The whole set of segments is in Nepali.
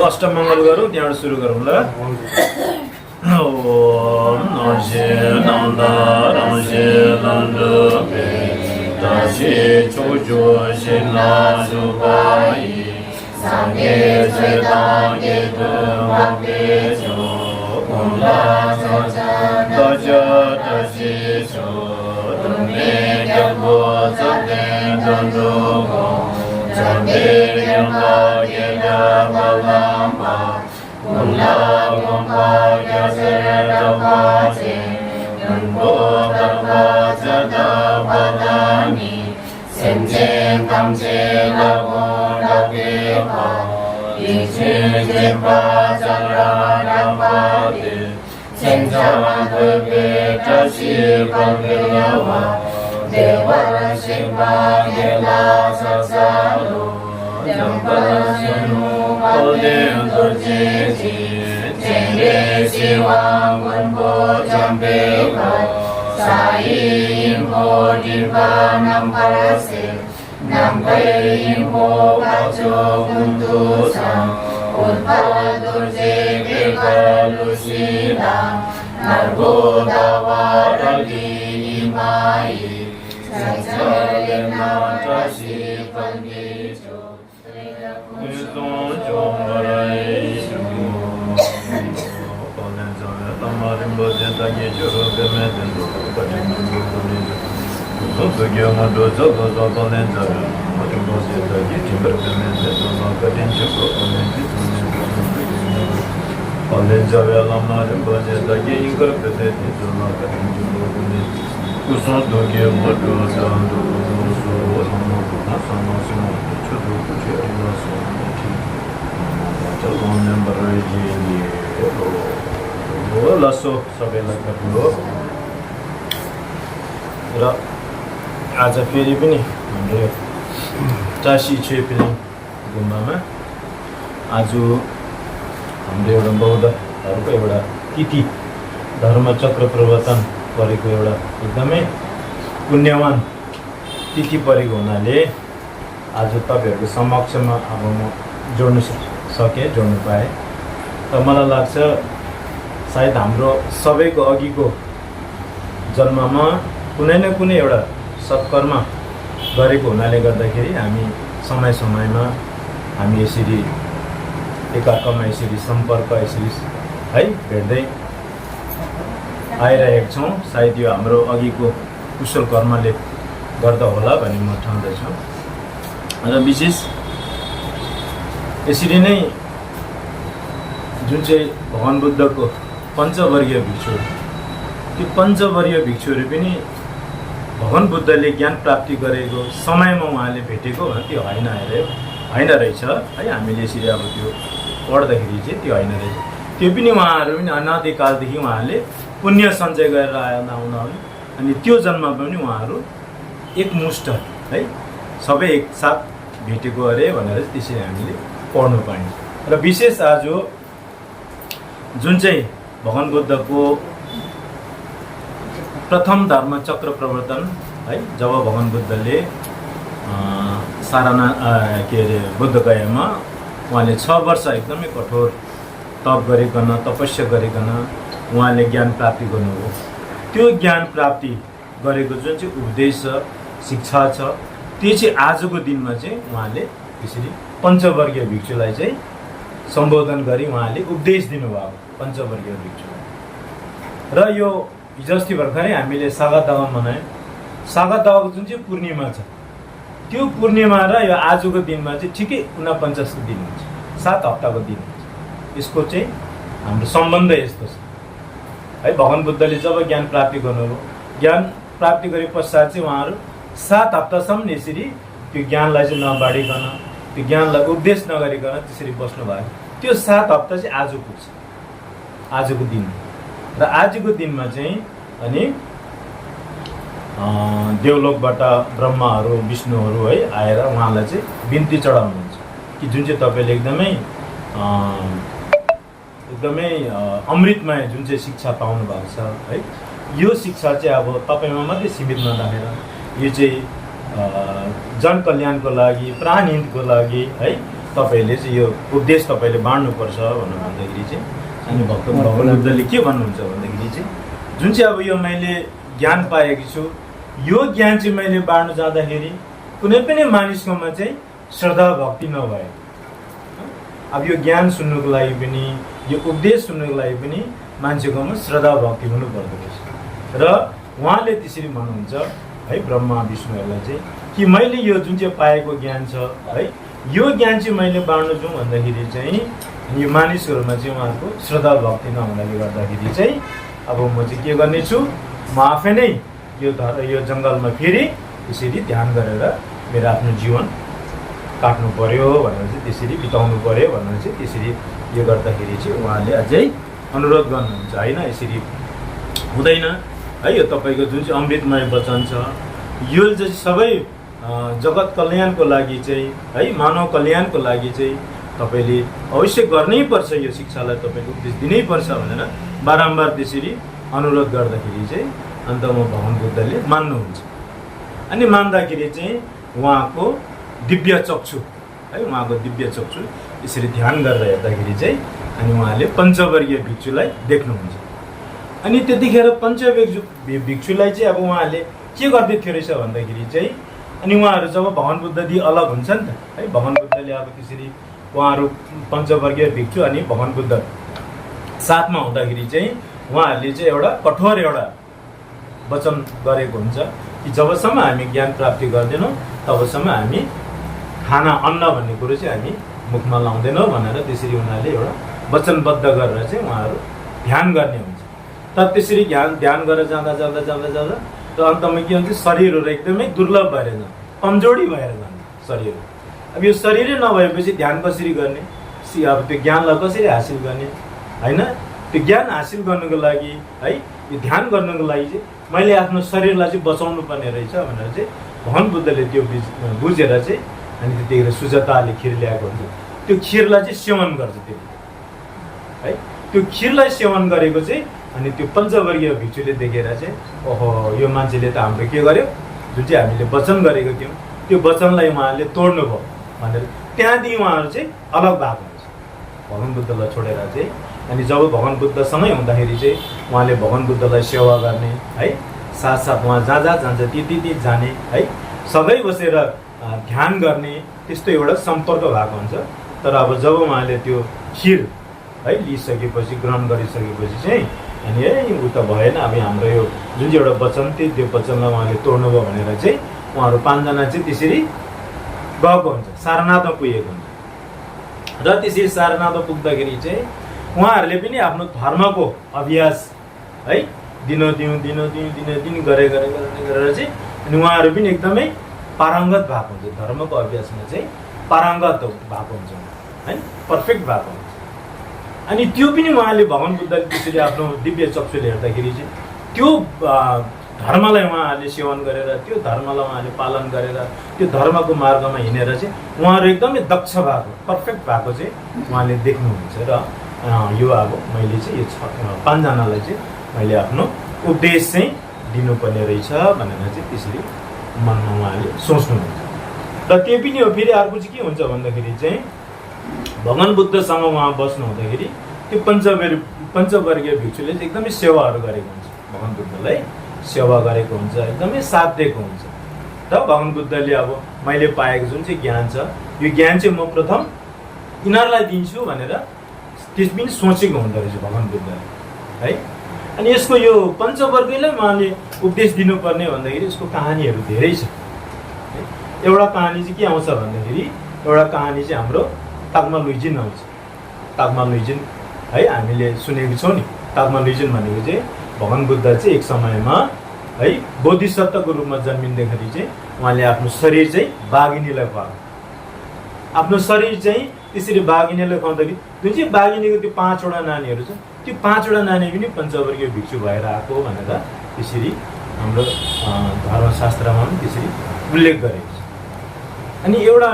अष्टमङ्गल गरौँ त्यहाँबाट सुरु गरौँ ल ओम नमः नन्द नमः नन्द पे ताशे चोजो शिना जुबाई सांगे जदागे दवागे जो ओला सजा तजा तजी जो तुमे गबो जदे दंडो जदे यमा यदा बलमा Kula gomba yasera vaje, Nungo baba jada badani, Senjen kamje lago lagepa, Iche jemba jara rapade, Senja dhebe tashi bhagyawa, Deva shiva yela sasalu, Jampasenu Kalden Durjeji Jenge Siwang Gunpo Jambeka Sai Impo Dirba Namparase Nampai Impo Kacho Kuntusang Ulpa Durje Beka Lusida Nargo Dawa Ragi Imai Sajaya Natashi Pangecho Isong Chong Barai Shungu Palen Zaya Tamarim Bhajan Tangi Churu Bemetin Pajin Chungu Puni Sugyo Mado Zoko Palen Zaya Pajin Bhajan Tangi Chimbar Bemetin Katin Chukro Palen Zaya Lamarim Bhajan Tangi Inkar Petetin Katin Chukro Puni Kusong Dogyo Mado Zandu Uso Nasano Simo Churu Kuchiri Naso लसो सबैलाई गर्नु र आज फेरि पनि हाम्रो टासी छेपिलिङ गुम्बामा आज हाम्रो एउटा बौद्धहरूको एउटा तिथि धर्मचक्र प्रवर्तन परेको एउटा एकदमै पुण्यवान तिथि परेको हुनाले आज तपाईहरुको समक्षमा अब म जोड्न जोड्नु पाएँ र मलाई लाग्छ सायद हाम्रो सबैको अघिको जन्ममा कुनै न कुनै एउटा सत्कर्म गरेको हुनाले गर्दाखेरि हामी समय समयमा हामी यसरी एकाअर्कामा यसरी सम्पर्क यसरी है भेट्दै आइरहेका छौँ। सायद यो हाम्रो अघिको कुशल कर्मले गर्दा होला भन्ने म ठान्दैछु र विशेष यसरी नै जुन चाहिँ भगवान बुद्धको पञ्चवर्गीय भिक्षुहरू त्यो पञ्चवर्गीय भिक्षुहरू पनि भगवान बुद्धले ज्ञान प्राप्ति गरेको समयमा उहाँले भेटेको त्यो होइन रहेछ है। हामीले यसरी अब त्यो पढ्दाखेरि चाहिँ त्यो होइन रहेछ। त्यो पनि उहाँहरू पनि अनादिकालदेखि उहाँले पुण्य सञ्चय गरेर आउनाले अनि त्यो जन्ममा पनि उहाँहरू एकमुष्ट है सबै एकसाथ भेटेको अरे भनेर त्यसरी हामीले पढ्नु पाइन्छ। र विशेष आज जुन चाहिँ भगवान बुद्धको प्रथम धर्मचक्र प्रवर्तन है जब भगवान बुद्धले सारनाथ के अरे बुद्धगयामा उहाँले 6 वर्ष एकदमै कठोर तप गरिकन तपस्या गरिकन उहाँले ज्ञान प्राप्ति गर्नुभयो। त्यो ज्ञान प्राप्ति गरेको जुन चाहिँ उपदेश छ शिक्षा छ त्यो चाहिँ आजको दिनमा चाहिँ उहाँले त्यसरी पञ्चवर्गीय भिक्षुलाई चाहिँ सम्बोधन गरी उहाँले उपदेश दिनुभयो पञ्चवर्गीय भिक्षुलाई। र यो हिजोअस्ति भर्खरै हामीले सागादावा मनायौँ। सागादावाको जुन चाहिँ पूर्णिमा छ त्यो पूर्णिमा र यो आजको दिनमा चाहिँ ठिकै 49को दिन हुन्छ 7 हप्ताको दिन हुन्छ। यसको चाहिँ हाम्रो सम्बन्ध यस्तो छ है। भगवान बुद्धले जब ज्ञान प्राप्ति गर्नुभयो ज्ञान प्राप्ति गरे पश्चात चाहिँ उहाँहरू 7 हप्तासम्म यसरी त्यो ज्ञानलाई चाहिँ नबाडिकन त्यो ज्ञानलाई उपदेश नगरिकन त्यसरी बस्नु भयो। त्यो 7 हप्ता चाहिँ आज पुग्छ आजको दिन र आजको दिनमा चाहिँ अनि देवलोकबाट ब्रह्माहरू विष्णुहरू है आएर उहाँलाई चाहिँ बिन्ती चढाउनुहुन्छ कि जुन चाहिँ तपाईँले एकदमै अमृतमय जुन चाहिँ शिक्षा पाउनु भएको छ है यो शिक्षा चाहिँ अब तपाईँमा मात्रै सीमित नराखेर यो चाहिँ जनकल्याणको लागि प्राणहितको लागि है तपाईँले चाहिँ यो उपदेश तपाईँले बाँड्नुपर्छ भनेर भन्दाखेरि चाहिँ अनि भगवान बुद्धले के भन्नुहुन्छ भन्दाखेरि चाहिँ जुन चाहिँ अब यो मैले ज्ञान पाएको छु यो ज्ञान चाहिँ मैले बाँड्नु जाँदाखेरि कुनै पनि मानिसकोमा चाहिँ श्रद्धा भक्ति नभए अब यो ज्ञान सुन्नुको लागि पनि यो उपदेश सुन्नुको लागि पनि मान्छेकोमा श्रद्धा भक्ति हुनु पर्दो रहेछ र उहाँले त्यसरी भन्नुहुन्छ है ब्रह्मा विष्णुहरूलाई चाहिँ कि मैले यो जुन चाहिँ पाएको ज्ञान छ है यो ज्ञान चाहिँ मैले बाँड्नु जाउँ भन्दाखेरि चाहिँ यो मानिसहरूमा चाहिँ उहाँहरूको श्रद्धा भक्ति नहुनाले गर्दाखेरि चाहिँ अब म चाहिँ के गर्नेछु म आफै नै यो जङ्गलमा फेरि त्यसरी ध्यान गरेर मेरो आफ्नो जीवन काट्नु पर्यो भनेर चाहिँ त्यसरी बिताउनु पर्यो भनेर चाहिँ त्यसरी यो गर्दाखेरि चाहिँ उहाँले अझै अनुरोध गर्नुहुन्छ होइन यसरी हुँदैन है यो तपाईँको जुन चाहिँ अमृतमय वचन छ यो चाहिँ सबै जगत कल्याणको लागि चाहिँ है मानव कल्याणको लागि चाहिँ तपाईँले अवश्य गर्नै पर्छ यो शिक्षालाई तपाईँको उपदेश दिनै पर्छ भनेर बारम्बार त्यसरी अनुरोध गर्दाखेरि चाहिँ अन्तमा भगवान बुद्धले मान्नुहुन्छ अनि मान्दाखेरि चाहिँ उहाँको दिव्य चक्षु है उहाँको दिव्य चक्षु यसरी ध्यान गरेर हेर्दाखेरि चाहिँ अनि उहाँले पञ्चवर्गीय भिक्षुलाई देख्नुहुन्छ अनि त्यतिखेर भिक्षुलाई चाहिँ अब उहाँले के गर्दै थियो रहेछ भन्दाखेरि चाहिँ अनि उहाँहरू जब भगवान बुद्धदेखि अलग हुन्छ नि त है भगवान बुद्धले अब त्यसरी उहाँहरू पञ्चवर्गीय भिक्षु अनि भगवान बुद्ध साथमा हुँदाखेरि चाहिँ उहाँहरूले चाहिँ एउटा कठोर एउटा वचन गरेको हुन्छ कि जबसम्म हामी ज्ञान प्राप्ति गर्दैनौँ तबसम्म हामी खाना अन्न भन्ने कुरो चाहिँ हामी मुखमा लाउँदैनौँ भनेर त्यसरी उनीहरूले एउटा वचनबद्ध गरेर चाहिँ उहाँहरू ध्यान गर्ने हुन्छ तर त्यसरी ध्यान गरेर जाँदा र अन्तमा के हुन्छ शरीरहरू एकदमै दुर्लभ भएर जान्छ कमजोरी भएर जान्छ शरीर अब यो शरीरै नभएपछि ध्यान कसरी गर्ने अब त्यो ज्ञानलाई कसरी हासिल गर्ने होइन त्यो ज्ञान हासिल गर्नुको लागि है यो ध्यान गर्नुको लागि चाहिँ मैले आफ्नो शरीरलाई चाहिँ बचाउनु पर्ने रहेछ भनेर चाहिँ भगवान बुद्धले त्यो बुझेर चाहिँ अनि त्यतिखेर सुजाताले खिर ल्याएको हुन्छ त्यो खिरलाई चाहिँ सेवन गर्छ त्यो है त्यो खिरलाई सेवन गरेको चाहिँ अनि त्यो पञ्चवर्गीय भिक्षुले देखेर चाहिँ ओहो यो मान्छेले त हाम्रो के गर्यो जुन चाहिँ हामीले वचन गरेको थियौँ त्यो वचनलाई उहाँहरूले तोड्नु भयो भनेर त्यहाँदेखि उहाँहरू चाहिँ अलग भएको हुन्छ भगवान बुद्धलाई छोडेर चाहिँ अनि जब भगवान बुद्धसँगै हुँदाखेरि चाहिँ उहाँले भगवान बुद्धलाई सेवा गर्ने है साथसाथ उहाँ जहाँ जहाँ जान्छ ती जाने है सँगै बसेर ध्यान गर्ने त्यस्तो एउटा सम्पर्क भएको हुन्छ तर अब जब उहाँले त्यो खिर है लिइसकेपछि ग्रहण गरिसकेपछि चाहिँ अनि उ त भएन अब हाम्रो यो जुन चाहिँ एउटा वचन थियो त्यो वचनलाई उहाँले तोड्नुभयो भनेर चाहिँ उहाँहरू 5 जना चाहिँ त्यसरी गएको हुन्छ सारनाथमा पुगेको हुन्छ र त्यसरी सारनाथमा पुग्दाखेरि चाहिँ उहाँहरूले पनि आफ्नो धर्मको अभ्यास है दिन गरेर चाहिँ अनि उहाँहरू पनि एकदमै पारङ्गत भएको हुन्छ धर्मको अभ्यासमा चाहिँ पारङ्गत भएको हुन्छ है पर्फेक्ट भएको हुन्छ अनि त्यो पनि उहाँले भगवान बुद्धले त्यसरी आफ्नो दिव्य चक्षुले हेर्दाखेरि चाहिँ त्यो धर्मलाई उहाँहरूले सेवन गरेर त्यो धर्मलाई उहाँले पालन गरेर त्यो धर्मको मार्गमा हिँडेर चाहिँ उहाँहरू एकदमै दक्ष भएको पर्फेक्ट भएको चाहिँ उहाँले देख्नुहुन्छ र यो अब मैले चाहिँ यो 5 जनालाई चाहिँ मैले आफ्नो उपदेश चाहिँ दिनुपर्ने रहेछ भनेर चाहिँ त्यसरी मनमा उहाँले सोच्नुहुन्छ र त्यो पनि हो फेरि अर्को चाहिँ के हुन्छ भन्दाखेरि चाहिँ भगवान बुद्धसँग उहाँ बस्नु हुँदाखेरि त्यो पञ्चवर्गीय भिक्षुले चाहिँ एकदमै सेवाहरू गरेको हुन्छ भगवान बुद्धलाई सेवा गरेको हुन्छ एकदमै साथ दिएको हुन्छ र भगवान बुद्धले अब मैले पाएको जुन चाहिँ ज्ञान छ यो ज्ञान चाहिँ म प्रथम यिनीहरूलाई दिन्छु भनेर त्यस पनि सोचेको हुँदो रहेछ भगवान बुद्धले है अनि यसको यो पञ्चवर्गीयलाई उहाँले उपदेश दिनुपर्ने भन्दाखेरि यसको कहानीहरू धेरै छ एउटा कहानी चाहिँ के आउँछ भन्दाखेरि एउटा कहानी चाहिँ हाम्रो तागमा लुइजिन आउँछ तागमा लुइजिन है हामीले सुनेको छौँ नि तागमा लुइजिन भनेको चाहिँ भगवान बुद्ध चाहिँ एक समयमा है बोधिसत्वको रूपमा जन्मिँदाखेरि चाहिँ उहाँले आफ्नो शरीर चाहिँ बाघिनीलाई खुवाएको आफ्नो शरीर चाहिँ त्यसरी बाघिनीलाई खुवाउँदाखेरि जुन चाहिँ बाघिनीको त्यो 5 वटा नानीहरू छ त्यो 5 वटा नानी पनि पञ्चवर्गीय भिक्षु भएर आएको भनेर त्यसरी हाम्रो धर्मशास्त्रमा पनि त्यसरी उल्लेख गरेको छ अनि एउटा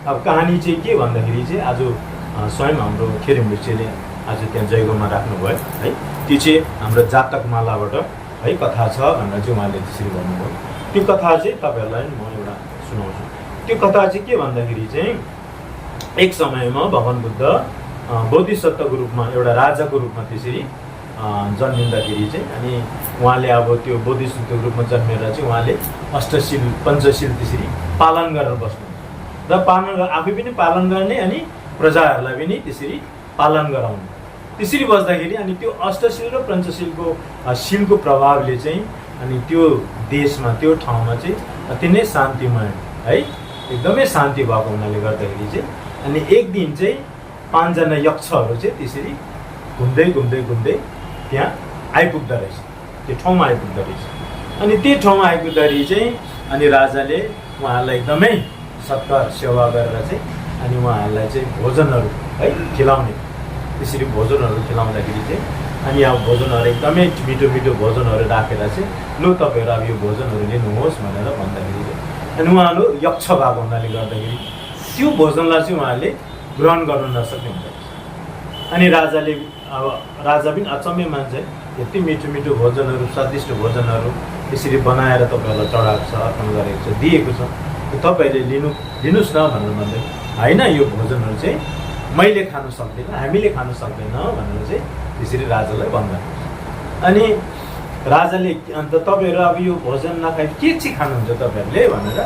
अब कहानी चाहिँ के भन्दाखेरि चाहिँ आज स्वयं हाम्रो खेरिम ऋषिले आज त्यहाँ जयगाउँमा राख्नुभयो है त्यो चाहिँ हाम्रो जातकमालाबाट है कथा छ भनेर चाहिँ उहाँले त्यसरी भन्नुभयो त्यो कथा चाहिँ तपाईँहरूलाई म एउटा सुनाउँछु त्यो कथा चाहिँ के भन्दाखेरि चाहिँ एक समयमा भगवान बुद्ध बोधिसत्वको रूपमा एउटा राजाको रूपमा त्यसरी जन्मिँदाखेरि चाहिँ अनि उहाँले अब त्यो बोधिसत्वको रूपमा जन्मेर चाहिँ उहाँले अष्टशील पञ्चशील त्यसरी पालन गरेर बस्नु र पालन आफै पनि पालन गर्ने अनि प्रजाहरूलाई पनि त्यसरी पालन गराउनु। त्यसरी बस्दाखेरि अनि त्यो अष्टशील र पञ्चशीलको शीलको प्रभावले चाहिँ अनि त्यो देशमा त्यो ठाउँमा चाहिँ अति नै शान्तिमय है एकदमै शान्ति भएको हुनाले गर्दाखेरि चाहिँ अनि एक दिन चाहिँ 5 जना यक्षहरू चाहिँ त्यसरी घुम्दै घुम्दै घुम्दै त्यहाँ आइपुग्दो रहेछ, त्यो ठाउँमा आइपुग्दो रहेछ। अनि त्यो ठाउँमा आइपुग्दाखेरि चाहिँ अनि राजाले उहाँहरूलाई एकदमै सत्कार सेवा गरेर चाहिँ अनि उहाँहरूलाई चाहिँ भोजनहरू है खिलाउने, त्यसरी भोजनहरू खिलाउँदाखेरि चाहिँ अनि अब भोजनहरू एकदमै मिठो मिठो भोजनहरू राखेर चाहिँ लु तपाईँहरू अब यो भोजनहरू लिनुहोस् भनेर भन्दाखेरि चाहिँ अनि उहाँहरू यक्ष भएको हुनाले गर्दाखेरि त्यो भोजनलाई चाहिँ उहाँले ग्रहण गर्न नसक्ने हुन्छ। अनि राजाले अब राजा पनि अचम्मै मान्छ, यति मिठो मिठो भोजनहरू स्वादिष्ट भोजनहरू त्यसरी बनाएर तपाईँहरूलाई चढाएको छ, अर्पण गरेको छ, दिएको छ, तपाईँहरूले लिनुहोस् न भनेर भन्दै होइन यो भोजनहरू चाहिँ मैले खानु सक्दिनँ, हामीले खानु सक्दैन भनेर चाहिँ त्यसरी राजालाई भन्दा। अनि राजाले अन्त तपाईँहरू अब यो भोजन नखाइ के चाहिँ खानुहुन्छ तपाईँहरूले भनेर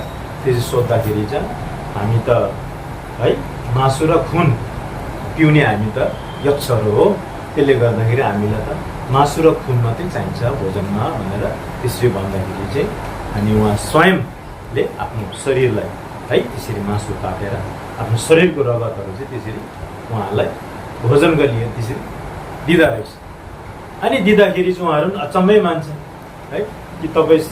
त्यसरी सोद्धाखेरि चाहिँ हामी त है मासु र खुन पिउने हामी त यक्षहरू हो, त्यसले गर्दाखेरि हामीलाई त मासु र खुन मात्रै चाहिन्छ भोजनमा भनेर त्यसरी भन्दाखेरि चाहिँ अनि उहाँ स्वयंले आफ्नो शरीरलाई है त्यसरी मासु काटेर आफ्नो शरीरको रगतहरू चाहिँ त्यसरी उहाँहरूलाई भोजन गरिए त्यसरी दिँदा रहेछ। अनि दिँदाखेरि चाहिँ उहाँहरू पनि अचम्मै मान्छ है कि तपाईँ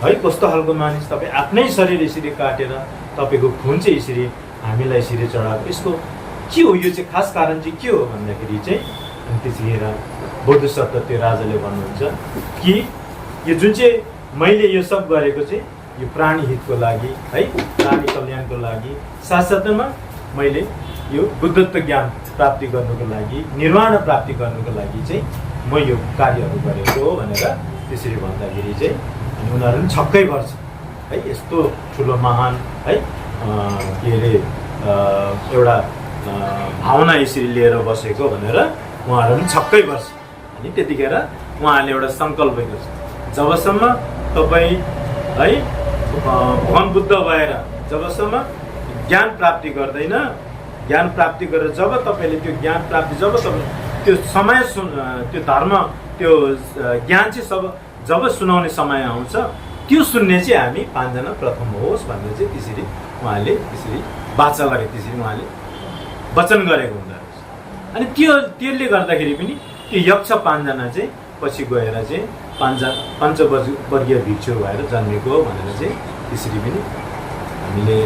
है कस्तो खालको मानिस, तपाईँ आफ्नै शरीर यसरी काटेर तपाईँको खुन चाहिँ यसरी हामीलाई यसरी चढाएको, यसको के हो, यो चाहिँ खास कारण चाहिँ के हो भन्दाखेरि चाहिँ अनि त्यतिखेर बोधिसत्व त्यो राजाले भन्नुहुन्छ कि यो जुन चाहिँ मैले यो सब गरेको चाहिँ यो प्राणी हितको लागि है प्राणी कल्याणको लागि, साथसाथैमा मैले यो बुद्धत्व ज्ञान प्राप्ति गर्नुको लागि, निर्वाण प्राप्ति गर्नुको लागि चाहिँ म यो कार्यहरू गरेको हो भनेर त्यसरी भन्दाखेरि चाहिँ अनि उनीहरू पनि छक्कै पर्छ है यस्तो ठुलो महान है के अरे एउटा भावना यसरी लिएर बसेको भनेर उहाँहरू पनि छक्कै पर्छ। अनि त्यतिखेर उहाँले एउटा सङ्कल्प गर्छ, जबसम्म तपाईँ है भगवान बुद्ध भएर जबसम्म ज्ञान प्राप्ति गर्दैन, ज्ञान प्राप्ति गरेर जब तपाईँले त्यो ज्ञान प्राप्ति जब तपाईँ त्यो समय त्यो धर्म त्यो ज्ञान चाहिँ जब सुनाउने समय आउँछ त्यो सुन्ने चाहिँ हामी 5 जना प्रथम होस् भनेर चाहिँ त्यसरी उहाँले त्यसरी वाचा गरे, त्यसरी उहाँले वचन गरेको हुँदो रहेछ। अनि त्यसले गर्दाखेरि पनि त्यो यक्ष 5 जना चाहिँ पछि गएर चाहिँ पञ्चवर्गीय भिक्षु भएर जन्मेको भनेर चाहिँ त्यसरी पनि हामीले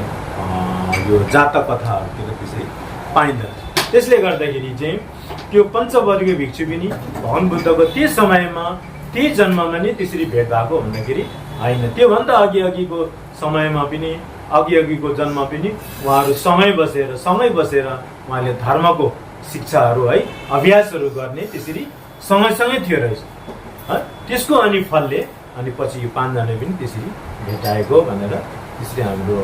यो जातक कथाहरूतिर त्यसरी पाइँदो रहेछ। त्यसले गर्दाखेरि चाहिँ त्यो पञ्चवर्गीय भिक्षु पनि भगवान बुद्धको त्यो समयमा त्यही जन्ममा नै त्यसरी भेट भएको भन्दाखेरि होइन, त्योभन्दा अघिको समयमा पनि अघिको जन्म पनि उहाँहरू सँगै बसेर उहाँले धर्मको शिक्षाहरू है अभ्यासहरू गर्ने त्यसरी सँगै थियो रहेछ है। त्यसको अनि फलले अनि पछि यो 5 जना पनि त्यसरी भेटाएको भनेर त्यसरी हाम्रो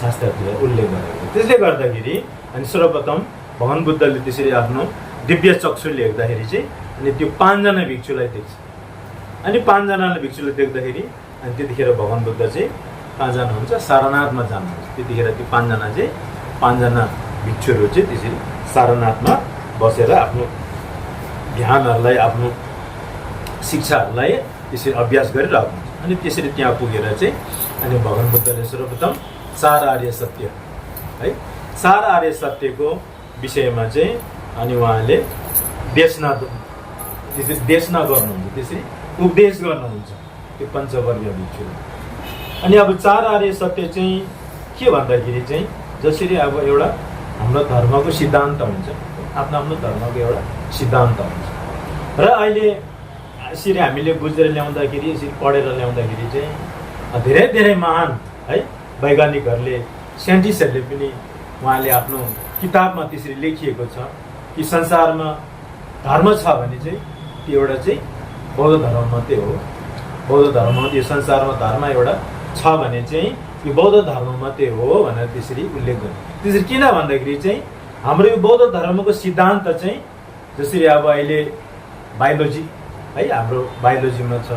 शास्त्रतिर उल्लेख गरेको। त्यसले गर्दाखेरि अनि सर्वप्रथम भगवान बुद्धले त्यसरी आफ्नो दिव्य चक्षुले हेर्दाखेरि चाहिँ अनि त्यो 5 जना भिक्षुलाई देख्छ। अनि 5 जनालाई भिक्षुले देख्दाखेरि अनि त्यतिखेर भगवान बुद्ध चाहिँ 5 जना हुन्छ सारनाथमा जानुहुन्छ। त्यतिखेर त्यो 5 जना चाहिँ 5 जना भिक्षुहरू चाहिँ त्यसरी सारनाथमा बसेर आफ्नो ध्यानहरूलाई आफ्नो शिक्षाहरूलाई त्यसरी अभ्यास गरिरहेको हुन्छ। अनि त्यसरी त्यहाँ पुगेर चाहिँ अनि भगवान बुद्धले सर्वप्रथम 4 आर्य सत्य है 4 आर्य सत्यको विषयमा चाहिँ अनि उहाँले देशना गर्नुहुन्छ, त्यसरी उपदेश गर्नुहुन्छ त्यो पञ्चवर्गीय भिक्षु। अनि अब 4 आर्य सत्य चाहिँ के भन्दाखेरि चाहिँ जसरी अब एउटा हाम्रो धर्मको सिद्धान्त हुन्छ, आफ्नो धर्मको एउटा सिद्धान्त हुन्छ र अहिले यसरी हामीले बुझेर ल्याउँदाखेरि यसरी पढेर ल्याउँदाखेरि चाहिँ धेरै महान है वैज्ञानिकहरूले साइन्टिस्टहरूले पनि उहाँले आफ्नो किताबमा त्यसरी लेखिएको छ कि संसारमा धर्म छ भने चाहिँ त्यो एउटा चाहिँ बौद्ध धर्म मात्रै हो। बौद्ध धर्म यो संसारमा धर्म एउटा छ भने चाहिँ यो बौद्ध धर्म मात्रै हो भनेर त्यसरी उल्लेख गर्नु। त्यसरी किन भन्दाखेरि चाहिँ हाम्रो यो बौद्ध धर्मको सिद्धान्त चाहिँ जसरी अब अहिले बायोलोजी है हाम्रो बायोलोजीमा छ,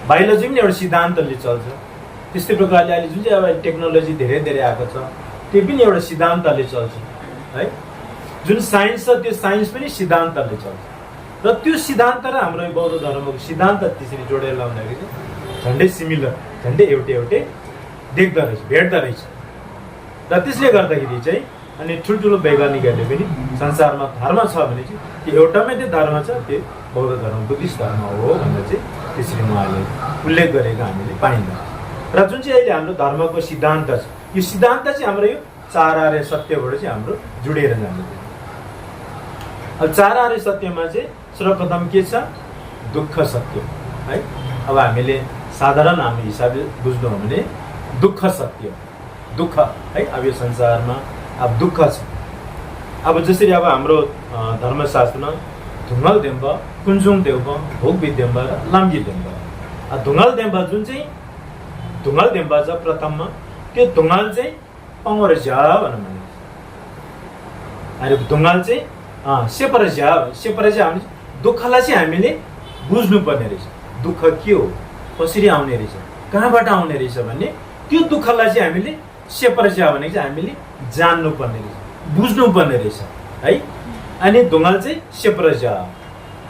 बायोलोजी पनि एउटा सिद्धान्तले चल्छ। त्यस्तै प्रकारले अहिले जुन चाहिँ अब टेक्नोलोजी धेरै धेरै आएको छ त्यो पनि एउटा सिद्धान्तले चल्छ है। जुन साइन्स छ त्यो साइन्स पनि सिद्धान्तले चल्छ र त्यो सिद्धान्त र हाम्रो बौद्ध धर्मको सिद्धान्त त्यसरी जोडेर लाउँदाखेरि चाहिँ झन्डै सिमिलर, झन्डै एउटै देख्दो रहेछ, भेट्दो रहेछ। र त्यसले गर्दाखेरि चाहिँ अनि ठुल्ठुलो वैज्ञानिकहरूले पनि संसारमा धर्म छ भने चाहिँ त्यो एउटा मात्रै धर्म छ, त्यो बौद्ध धर्म, बुद्धिस्ट धर्म हो भनेर चाहिँ त्यसरी उहाँले उल्लेख गरेको हामीले पाइन्छ। र जुन चाहिँ अहिले हाम्रो धर्मको सिद्धान्त छ यो सिद्धान्त चाहिँ हाम्रो यो 4 आर्य सत्यबाट चाहिँ हाम्रो जोडिएर जान्छ। अब 4 आर्य सत्यमा चाहिँ सर्वप्रथम के छ? दुःख सत्य है। अब हामीले साधारण हाम्रो हिसाबले बुझ्नु हो भने दुःख सत्य, दुःख है। अब यो संसारमा अब दुःख छ। अब जसरी अब हाम्रो धर्मशास्त्रमा धुङ्गल देम्ब, कुञ्जुङ देम्ब, भोग विद्यम्ब र लाम्गी देम्ब। धुङ्गल देम्ब जुन चाहिँ धुङ्गल देम्ब छ प्रथममा, त्यो धुङ्गल चाहिँ पङ्गर झ्या भनेर भनिन्छ। अनि धुङ्गल चाहिँ सेपर झ्या भने दुःखलाई चाहिँ हामीले बुझ्नुपर्ने रहेछ। दुःख के हो, कसरी आउने रहेछ, कहाँबाट आउने रहेछ भन्ने त्यो दुःखलाई चाहिँ हामीले सेपर झ्या भने चाहिँ हामीले जान्नुपर्ने रहेछ, बुझ्नुपर्ने रहेछ है। अनि धुङ्गल चाहिँ सेपर झ्या,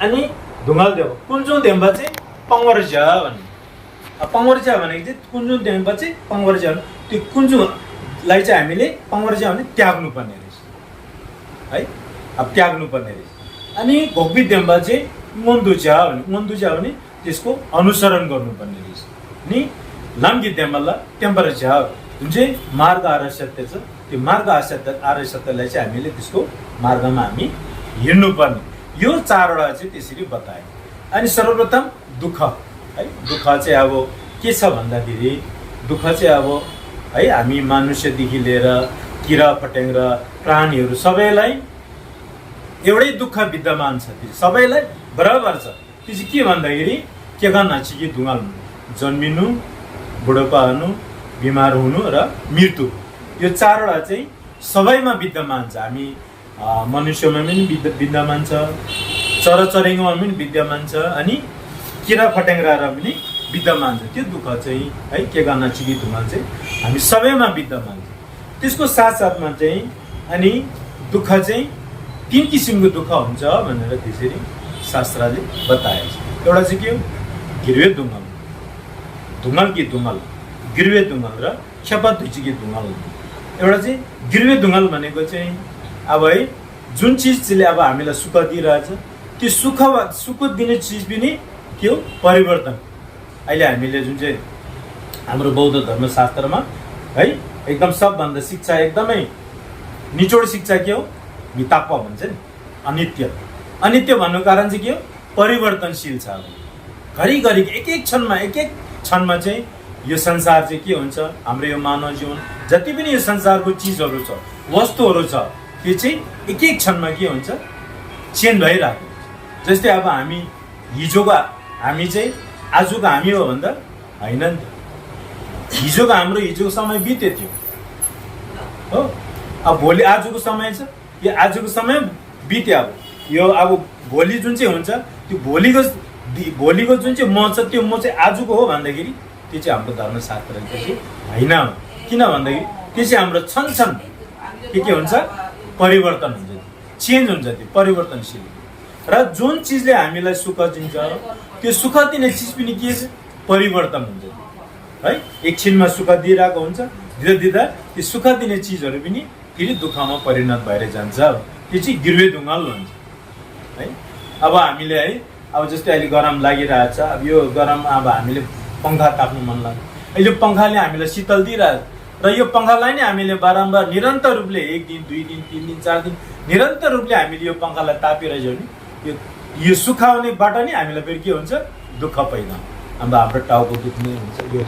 अनि धुङ्गल देव, कुञ्जुङ देम्बा चाहिँ पङ्गर झ्या भन्ने। पङ्गर झ्या भनेको चाहिँ कुञ्जुङ देम्बा चाहिँ पङ्गर झ्या, त्यो कुञ्जुङलाई चाहिँ हामीले पङ्गर झ्या भने त्याग्नुपर्ने रहेछ है। अब त्याग्नुपर्ने रहेछ। अनि भोग्बी देम्बा चाहिँ मन्दुच्या भने त्यसको अनुसरण गर्नुपर्ने रहेछ। अनि लाम्गी देम्बालाई टेम्पर झ्या जुन चाहिँ मार्ग आर्य सत्य छ त्यो मार्ग आर्य सत्यलाई चाहिँ हामीले त्यसको मार्गमा हामी हिँड्नुपर्ने। यो 4वटा चाहिँ त्यसरी बताए। अनि सर्वप्रथम दुःख है। दुःख चाहिँ अब के छ भन्दाखेरि दुःख चाहिँ अब है हामी मनुष्यदेखि लिएर किरा फट्याङ्ग्रा प्राणीहरू सबैलाई एउटै दुःख विद्यमान छ, त्यो सबैलाई बराबर छ। त्यो चाहिँ के भन्दाखेरि के गर्न कि धुङ्गल जन्मिनु, बुढोपा हुनु, बिमार हुनु र मृत्यु, यो 4वटा चाहिँ सबैमा विद्यमान छ। हामी मनुष्यमा पनि विद्यमान छ, चराचुरुङ्गीमा पनि विद्यमान छ, अनि किरा फट्याङ्ग्रामा पनि विद्यमान छ। त्यो दुःख चाहिँ है के गर्न कि धुङ्गल चाहिँ हामी सबैमा विद्यमान छ। त्यसको साथसाथमा चाहिँ अनि दुःख चाहिँ 3 किसिमको दुःख हुन्छ भनेर त्यसरी शास्त्रले बताएको छ। एउटा चाहिँ के हो? गिर्वे धुङ्गल, धुङ्गल कि धुङ्गल, गिर्वे धुङ्गल र खेपा धुची धुङ्गल। एउटा चाहिँ गिर्वे धुङ्गल भनेको चाहिँ अब है जुन चिजले अब हामीलाई सुख दिइरहेछ त्यो सुख दिने चिज पनि के हो? परिवर्तन। अहिले हामीले जुन चाहिँ हाम्रो बौद्ध धर्मशास्त्रमा है एकदम सबभन्दा शिक्षा एकदमै निचोड शिक्षा के हो? मिताप्पा भन्छ नि, अनित्य। अनित्य भन्नु कारण चाहिँ के हो? परिवर्तनशील छ। घरिघरि एक एक क्षणमा चाहिँ यो संसार चाहिँ के हुन्छ? हाम्रो यो मानव जीवन जति पनि यो संसारको चिजहरू छ, वस्तुहरू छ, त्यो चाहिँ एक एक क्षणमा के हुन्छ? चेन्ज भइरहेको हुन्छ। जस्तै अब हामी चाहिँ आजको हामी हो भन्दा होइन नि त। हिजोको समय बित्यो थियो हो। अब भोलि आजको समय छ, यो आजको समय बित्यो। अब यो अब भोलि जुन चाहिँ हुन्छ त्यो भोलिको जुन चाहिँ म छ त्यो म चाहिँ आजको हो भन्दाखेरि त्यो चाहिँ हाम्रो धर्मशास्त्रले चाहिँ होइन। किन भन्दाखेरि त्यो चाहिँ हाम्रो क्षण के हुन्छ? परिवर्तन हुन्छ, चेन्ज हुन्छ, त्यो परिवर्तनशील। र जुन चिजले हामीलाई सुख दिन्छ त्यो सुख दिने चिज पनि के छ? परिवर्तन हुन्छ है। एकछिनमा सुख दिइरहेको हुन्छ, दिँदा त्यो सुख दिने चिजहरू पनि फेरि दुःखमा परिणत भएर जान्छ। त्यो चाहिँ गिर्वे धुङ्गल भन्छ है। अब हामीले है अब जस्तै अहिले गरम लागिरहेछ, अब यो गरम अब हामीले पङ्खा ताप्नु मन लाग्छ, यो पङ्खाले हामीलाई शीतल दिइरहेछ र यो पङ्खालाई नै हामीले बारम्बार निरन्तर रूपले 1 दिन 2 दिन 3 दिन 4 दिन निरन्तर रूपले हामीले यो पङ्खालाई तापिरहेछौँ नि, यो सुखाउनेबाट नै हामीलाई फेरि के हुन्छ? दुःख पैदा हुन्छ। हाम्रो टाउको दुख्ने हुन्छ यो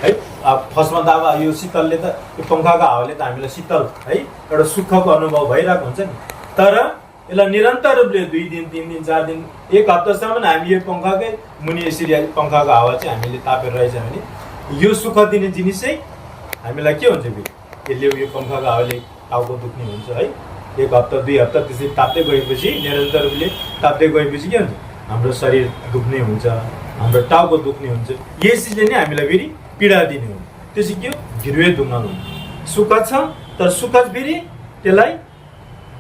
है। अब फर्स्टमा त अब यो शीतलले त यो पङ्खाको हावाले त हामीलाई शीतल है एउटा सुखको अनुभव भइरहेको हुन्छ नि। तर यसलाई निरन्तर रूपले 2 दिन 3 दिन 4 दिन 1 हप्तासम्म हामी यो पङ्खाकै मुनि यसरी पङ्खाको हावा चाहिँ हामीले तापेर रहेछ भने यो सुख दिने जिनिस चाहिँ हामीलाई के हुन्छ? फेरि यसले यो पङ्खाको हावाले टाउको दुख्ने हुन्छ है। 1 हप्ता 2 हप्ता त्यसरी ताप्दै गएपछि निरन्तर रूपले ताप्दै गएपछि के हुन्छ हाम्रो शरीर दुख्ने हुन्छ, हाम्रो टाउको दुख्ने हुन्छ। यस चिजले नै हामीलाई फेरि पीडा दिने हो। त्यो चाहिँ के हो गिर्वे दुङ्गल हो। सुख छ तर सुख फेरि त्यसलाई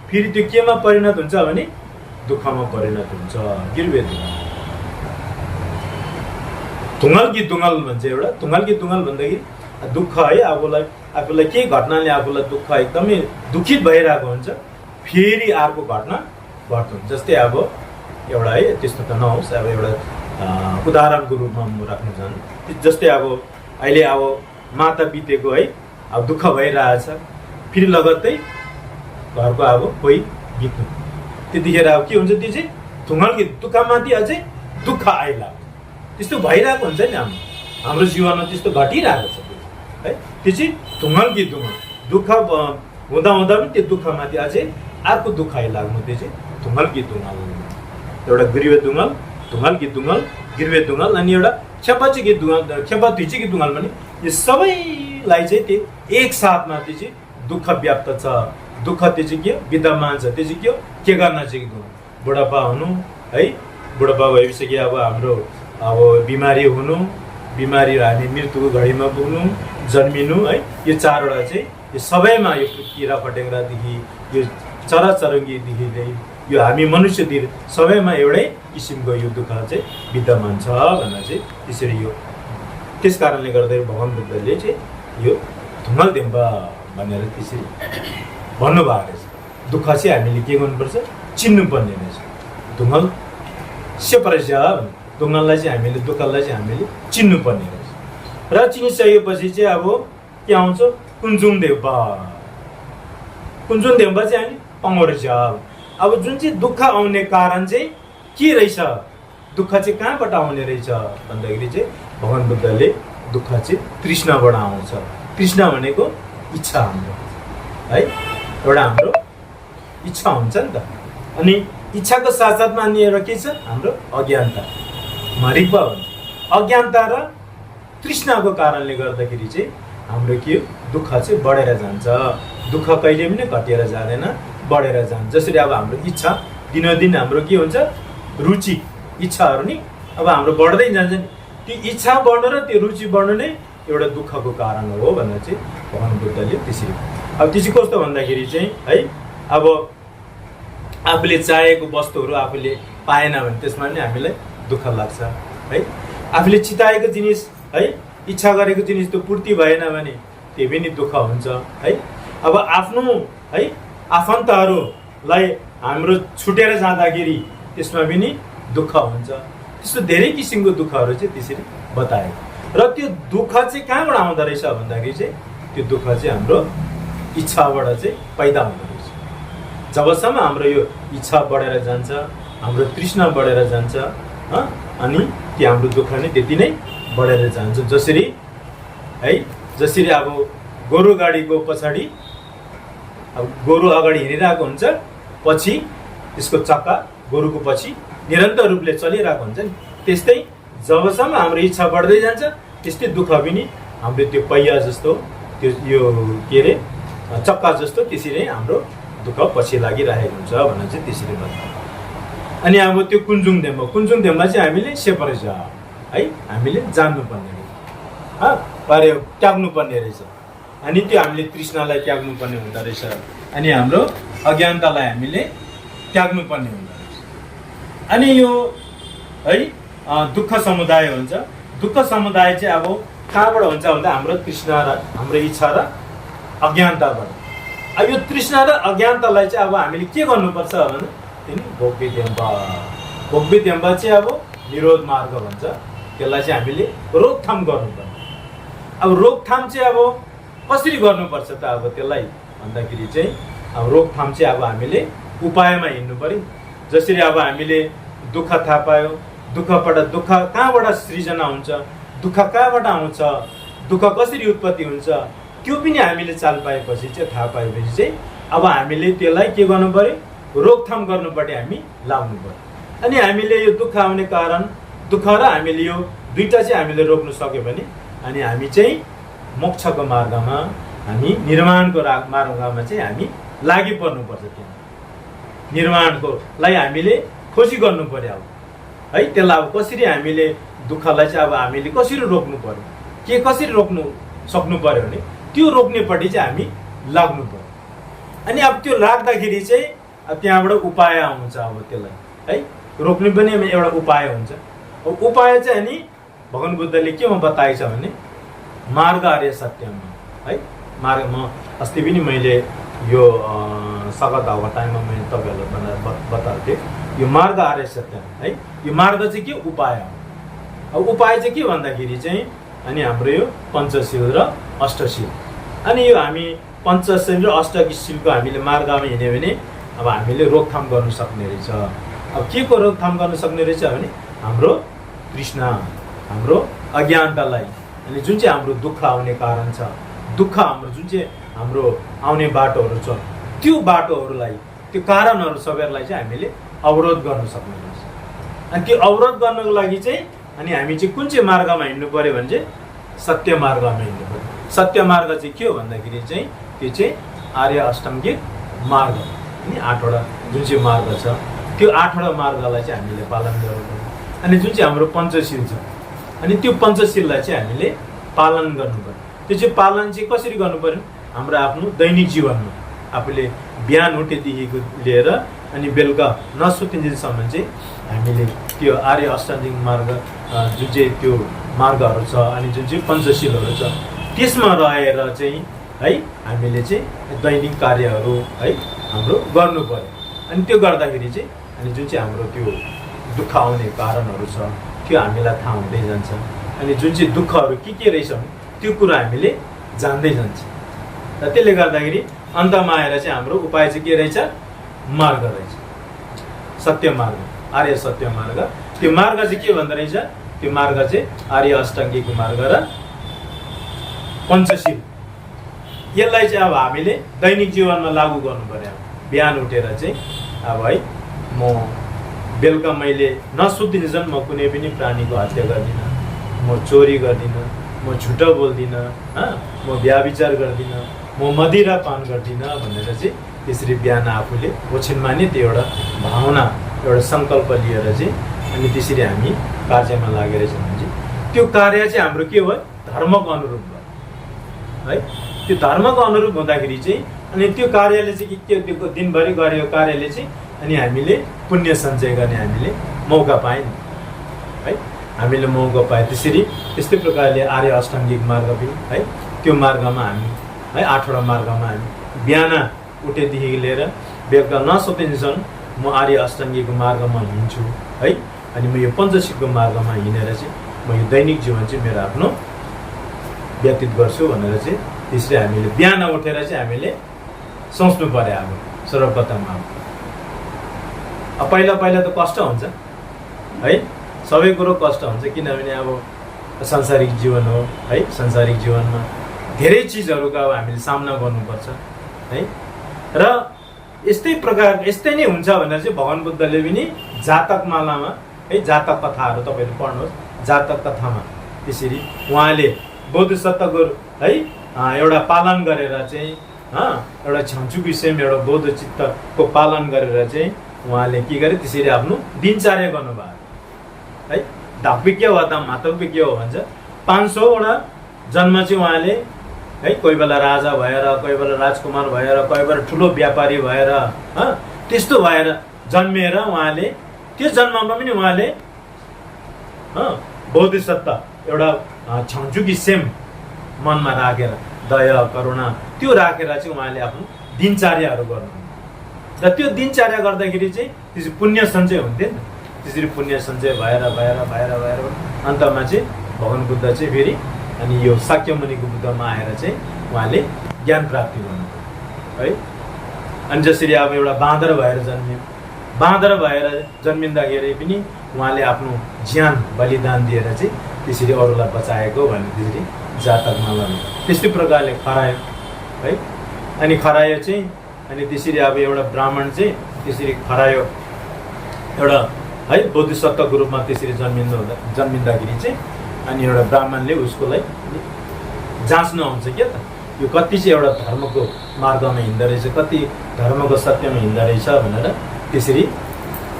फेरि त्यो केमा परिणत हुन्छ भने दुःखमा परिणत हुन्छ। गिर्वे दुङ्गल। धुङ्गल कि दुङ्गल भन्छ एउटा। धुङ्गल कि दुङ्गल भन्दाखेरि दुःख है आफूलाई केही घटनाले आफूलाई दुःख एकदमै दुखित भइरहेको हुन्छ, फेरि अर्को घटना घट्नु। जस्तै अब एउटा है त्यस्तो त नहोस्, अब एउटा उदाहरणको रूपमा म राख्न चाहन्छु। जस्तै अब अहिले अब माता बितेको है, अब दुःख भइरहेछ, फेरि लगत्तै घरको अब कोही बित्नु, त्यतिखेर अब के हुन्छ त्यो चाहिँ धुङ्गल कि दुःखमाथि अझै दुःख आइला त्यस्तो भइरहेको हुन्छ नि। हाम्रो जीवनमा त्यस्तो घटिरहेको छ है। त्यो चाहिँ धुङ्गल कि दुङ्गल। दुःख हुँदा पनि त्यो दुःखमाथि अझै अर्को दुःख आइलाग्नु, त्यो चाहिँ धुङ्गल कि दुङ्गल। एउटा गिर्वे दुङ्गल, धुङ्गल कि दुङ्गल, गिर्वे दुङ्गल, अनि एउटा खेपाची कि दुङ्गल, खेपा धुइची कि दुङ्गल भने यो सबैलाई चाहिँ त्यो एकसाथमा त्यो चाहिँ दुःख व्याप्त छ। दुःख त्यो चाहिँ के हो विद्यमान छ। त्यो चाहिँ के हो के गर्न चाहिँ दुःख। बुढापा हुनु है, बुढापा भइसके अब हाम्रो अब बिमारी हुनु, बिमारी हामी मृत्युको घडीमा पुग्नु, जन्मिनु है, यो 4वटा चाहिँ यो सबैमा यो किरा फटेङ्ग्रादेखि यो चराचुरुङ्गीदेखि यो हामी मनुष्यतिर सबैमा एउटै किसिमको यो दुःख चाहिँ विद्यमान छ भनेर चाहिँ त्यसरी यो त्यस कारणले गर्दाखेरि भगवान् बुद्धले चाहिँ यो धुङ्गल देम्बा भनेर त्यसरी भन्नुभएको रहेछ। दुःख चाहिँ हामीले के गर्नुपर्छ चिन्नुपर्ने रहेछ। धुङ्गल सेपरेछ, दुङ्गललाई चाहिँ हामीले दुःखलाई चाहिँ हामीले चिन्नुपर्ने रहेछ। र चिनिसकेपछि चाहिँ अब के आउँछ कुञ्जुङ देम्बा। कुञ्जुङ देम्बा चाहिँ हामी पाउँछ। अब जुन चाहिँ दुःख आउने कारण चाहिँ के रहेछ, दुःख चाहिँ कहाँबाट आउने रहेछ भन्दाखेरि चाहिँ भगवान् बुद्धले दुःख चाहिँ तृष्णाबाट आउँछ। तृष्णा भनेको इच्छा हाम्रो है, एउटा हाम्रो इच्छा हुन्छ नि त। अनि इच्छाको साथसाथमा अनि एउटा के छ हाम्रो अज्ञानता, मरिपा भन्छ। अज्ञानता र तृष्णाको कारणले गर्दाखेरि चाहिँ हाम्रो के दुःख चाहिँ बढेर जान्छ। दुःख कहिले पनि घटेर जाँदैन, बढेर जान्छ। जसरी अब हाम्रो इच्छा दिनदिन हाम्रो के हुन्छ रुचि इच्छाहरू नि अब हाम्रो बढ्दै जान्छ नि। त्यो इच्छा बढ्नु र त्यो रुचि बढ्नु नै एउटा दुःखको कारण हो भनेर चाहिँ भगवान् बुद्धले त्यसरी। अब त्यो चाहिँ कस्तो भन्दाखेरि चाहिँ है, अब आफूले चाहेको वस्तुहरू आफूले पाएन भने त्यसमा नि हामीलाई दुःख लाग्छ है। आफूले चिताएको जिनिस है, इच्छा गरेको जिनिस त्यो पूर्ति भएन भने त्यो पनि दुःख हुन्छ है। अब आफ्नो है आफन्तहरूलाई हाम्रो छुटेर जाँदाखेरि त्यसमा पनि दुःख हुन्छ। त्यस्तो धेरै किसिमको दुःखहरू चाहिँ त्यसरी बताएको। र त्यो दुःख चाहिँ कहाँबाट आउँदो रहेछ भन्दाखेरि चाहिँ त्यो दुःख चाहिँ हाम्रो इच्छाबाट चाहिँ पैदा हुँदो रहेछ। जबसम्म हाम्रो यो इच्छा बढेर जान्छ, हाम्रो तृष्णा बढेर जान्छ अनि त्यो हाम्रो दुःख नै त्यति नै बढेर जान्छ। जसरी है, जसरी अब गोरु गाडीको पछाडि अब गोरु अगाडि हिँडिरहेको हुन्छ, पछि त्यसको चक्का गोरुको पछि निरन्तर रूपले चलिरहेको हुन्छ नि। त्यस्तै जबसम्म हाम्रो इच्छा बढ्दै जान्छ त्यस्तै दुःख पनि हाम्रो त्यो पहिया जस्तो त्यो यो के अरे चक्का जस्तो त्यसरी हाम्रो दुःख पछि लागिरहेको हुन्छ भनेर चाहिँ त्यसरी भन्छ। अनि अब त्यो कुञ्जुङ देम्बा, कुञ्जुङ देम्बा चाहिँ हामीले सेपरेट है, हामीले जान्नुपर्ने रहेछ, पारे त्याग्नुपर्ने रहेछ। अनि त्यो हामीले तृष्णालाई त्याग्नुपर्ने हुँदो रहेछ, अनि हाम्रो अज्ञानतालाई हामीले त्याग्नुपर्ने हुँदो रहेछ। अनि यो है दुःख समुदाय हुन्छ। दुःख समुदाय चाहिँ अब कहाँबाट हुन्छ भन्दा हाम्रो तृष्णा र हाम्रो इच्छा र अज्ञानताबाट। अब यो तृष्णा र अज्ञानतालाई चाहिँ अब हामीले के गर्नुपर्छ भने भोग्य देम्बा। भोग्य देम्बा चाहिँ अब निरोध मार्ग भन्छ। त्यसलाई चाहिँ हामीले रोकथाम गर्नुपर्छ। अब रोकथाम चाहिँ अब कसरी गर्नुपर्छ त अब त्यसलाई भन्दाखेरि चाहिँ अब रोकथाम चाहिँ अब हामीले उपायमा हिँड्नु पर्यो। जसरी अब हामीले दुःख थाहा पायो, दुःखबाट दुःख कहाँबाट सृजना हुन्छ, दुःख कहाँबाट आउँछ, दुःख कसरी उत्पत्ति हुन्छ, त्यो पनि हामीले चाल पाएपछि चाहिँ थाहा पाएपछि चाहिँ अब हामीले त्यसलाई के गर्नु पर्यो रोकथाम गर्नुपर्ने हामी लाग्नु पर्यो। अनि हामीले यो दुःख आउने कारण दुःख र हामीले यो दुईटा चाहिँ हामीले रोक्न सक्यो भने अनि हामी चाहिँ मोक्षको मार्गमा हामी निर्माणको मार्गमा चाहिँ हामी लागि पर्नुपर्छ। त्यहाँ निर्माणकोलाई हामीले खोजी गर्नु पर्यो अब है। त्यसलाई अब कसरी हामीले दुःखलाई चाहिँ अब हामीले कसरी रोक्नु पर्यो, के कसरी रोक्नु सक्नु पर्यो भने त्यो रोक्नेपट्टि चाहिँ हामी लाग्नु पर्यो। अनि अब त्यो लाग्दाखेरि चाहिँ त्यहाँबाट उपाय आउँछ। अब त्यसलाई है रोक्ने पनि एउटा उपाय हुन्छ। अब उपाय चाहिँ अनि भगवान बुद्धले केमा बताएछ भने मार्ग आर्य सत्यमा है। मार्ग म अस्ति पनि मैले यो सगत टाइममा मैले तपाईँहरूलाई बताएको थिएँ यो मार्ग आर्य सत्य है। यो मार्ग चाहिँ के उपाय हो। अब उपाय चाहिँ के भन्दाखेरि चाहिँ अनि हाम्रो यो पञ्चशील र अष्टशील। अनि यो हामी पञ्चशील र अष्टशीलको हामीले मार्गमा हिँड्यो भने अब हामीले रोकथाम गर्नु सक्ने रहेछ। अब के को रोकथाम गर्न सक्ने रहेछ भने हाम्रो तृष्णा, हाम्रो अज्ञानतालाई, अनि जुन चाहिँ हाम्रो दुःख आउने कारण छ, दुःख हाम्रो जुन चाहिँ हाम्रो आउने बाटोहरू छ, त्यो बाटोहरूलाई, त्यो कारणहरू सबैलाई चाहिँ हामीले अवरोध गर्न सक्ने रहेछ। अनि त्यो अवरोध गर्नको लागि चाहिँ अनि हामी चाहिँ कुन चाहिँ मार्गमा हिँड्नु पर्यो भने चाहिँ सत्य मार्गमा हिँड्नु पर्यो। सत्य मार्ग चाहिँ के हो भन्दाखेरि चाहिँ त्यो चाहिँ आर्य अष्टाङ्गिक मार्ग, अनि 8वटा जुन चाहिँ मार्ग छ त्यो 8वटा मार्गलाई चाहिँ हामीले पालन गर्नु पर्यो। अनि जुन चाहिँ हाम्रो पञ्चशील छ अनि त्यो पञ्चशीललाई चाहिँ हामीले पालन गर्नु पर्यो। त्यो चाहिँ पालन चाहिँ कसरी गर्नु पर्यो, हाम्रो आफ्नो दैनिक जीवनमा आफूले बिहान उठेदेखिको लिएर अनि बेलुका नसुतिन्जेलसम्म चाहिँ हामीले त्यो आर्य अष्टाङ्गिक मार्ग जुन चाहिँ त्यो मार्गहरू छ अनि जुन चाहिँ पञ्चशीलहरू छ त्यसमा रहेर चाहिँ है हामीले चाहिँ दैनिक कार्यहरू है हाम्रो गर्नु पर्यो। अनि त्यो गर्दाखेरि चाहिँ अनि जुन चाहिँ हाम्रो त्यो दुःख आउने कारणहरू छ त्यो हामीलाई थाहा हुँदै जान्छ। अनि जुन चाहिँ दुःखहरू के रहेछ भने त्यो कुरा हामीले जान्दै जान्छ। र त्यसले गर्दाखेरि अन्तमा आएर चाहिँ हाम्रो उपाय चाहिँ के रहेछ, मार्ग रहेछ, सत्य मार्ग, आर्य सत्य मार्ग। त्यो मार्ग चाहिँ के भन्दो रहेछ, त्यो मार्ग चाहिँ आर्य अष्टाङ्गिक मार्ग र पञ्चशील। यसलाई चाहिँ अब हामीले दैनिक जीवनमा लागू गर्नु पर्यो। बिहान उठेर चाहिँ अब है म बेलुका मैले नसुत्दिनसम्म म कुनै पनि प्राणीको हत्या गर्दिनँ, म चोरी गर्दिनँ, म झुटो बोल्दिनँ, म व्यभिचार गर्दिनँ, म मदिरा पान गर्दिनँ भनेर चाहिँ त्यसरी बिहान आफूले ओछ्यानमा नै त्यो एउटा भावना, एउटा सङ्कल्प लिएर चाहिँ अनि त्यसरी हामी कार्यमा लागेर छौँ भने चाहिँ त्यो कार्य चाहिँ हाम्रो के हो, धर्मको अनुरूप भयो है। त्यो धर्मको अनुरूप हुँदाखेरि चाहिँ अनि त्यो कार्यले चाहिँ त्यो दिनभरि गरेको कार्यले चाहिँ अनि हामीले पुण्य सञ्चय गर्ने हामीले मौका पायौँ है, हामीले मौका पाए। त्यसरी त्यस्तै प्रकारले आर्य अष्टाङ्गिक मार्ग पनि है त्यो मार्गमा हामी है 8वटा मार्गमा हामी बिहान उठेदेखि लिएर बेलुका नसुतिन्जेलसम्म म आर्य अष्टाङ्गिक मार्गमा हिँड्छु है। अनि म यो पञ्चशीलको मार्गमा हिँडेर चाहिँ म यो दैनिक जीवन चाहिँ मेरो आफ्नो व्यतीत गर्छु भनेर चाहिँ त्यसरी हामीले बिहान उठेर चाहिँ हामीले सोच्नु पर्यो। अब सर्वप्रथम अब पहिला पहिला त कष्ट हुन्छ है, सबै कुरो कष्ट हुन्छ, किनभने अब सांसारिक जीवन हो है। सांसारिक जीवनमा धेरै चिजहरूको अब हामीले सामना गर्नुपर्छ है। र यस्तै नै हुन्छ भनेर चाहिँ भगवान बुद्धले पनि जातक मालामा है, जातक कथाहरू तपाईँले पढ्नुहोस्, जातक कथामा त्यसरी उहाँले बोधिसत्वको है एउटा पालन गरेर चाहिँ एउटा छान्चुकी सेम एउटा बौद्ध चित्तको पालन गरेर चाहिँ उहाँले के गरे, त्यसरी आफ्नो दिनचर्या गर्नुभयो है। धाप्पिक्य वा त मातव्पिक्य हो भन्छ। 500वटा जन्म चाहिँ उहाँले है, कोही बेला राजा भएर, कोही बेला राजकुमार भएर, कोही बेला ठुलो व्यापारी भएर त्यस्तो भएर जन्मिएर उहाँले त्यो जन्ममा पनि उहाँले बोधिसत्व एउटा छान्चुकी सेम मनमा राखेर दया करुणा त्यो राखेर चाहिँ उहाँले आफ्नो दिनचर्याहरू गर्नु। र त्यो दिनचर्या गर्दाखेरि चाहिँ त्यसरी पुण्य सञ्चय हुन्थ्यो नि। त्यसरी पुण्य सञ्चय भएर भएर भएर भएर अन्तमा चाहिँ भगवान बुद्ध चाहिँ फेरि अनि यो शाक्यमुनिको बुद्धमा आएर चाहिँ उहाँले ज्ञान प्राप्ति गर्नुभयो है। अनि जसरी अब एउटा बाँदर भएर जन्मियो, बाँदर भएर जन्मिँदाखेरि पनि उहाँले आफ्नो ज्यान बलिदान दिएर चाहिँ त्यसरी अरूलाई बचाएको भने त्यसरी जातकमा लग्यो। त्यस्तै प्रकारले खरायो है। अनि खरायो चाहिँ अनि त्यसरी अब एउटा ब्राह्मण चाहिँ त्यसरी खरायो एउटा है बोधिसत्वको रूपमा त्यसरी जन्मिँदाखेरि चाहिँ अनि एउटा ब्राह्मणले उसकोलाई जाँच्न आउँछ क्या त यो कति चाहिँ एउटा धर्मको मार्गमा हिँड्दो रहेछ, कति धर्मको सत्यमा हिँड्दो रहेछ भनेर त्यसरी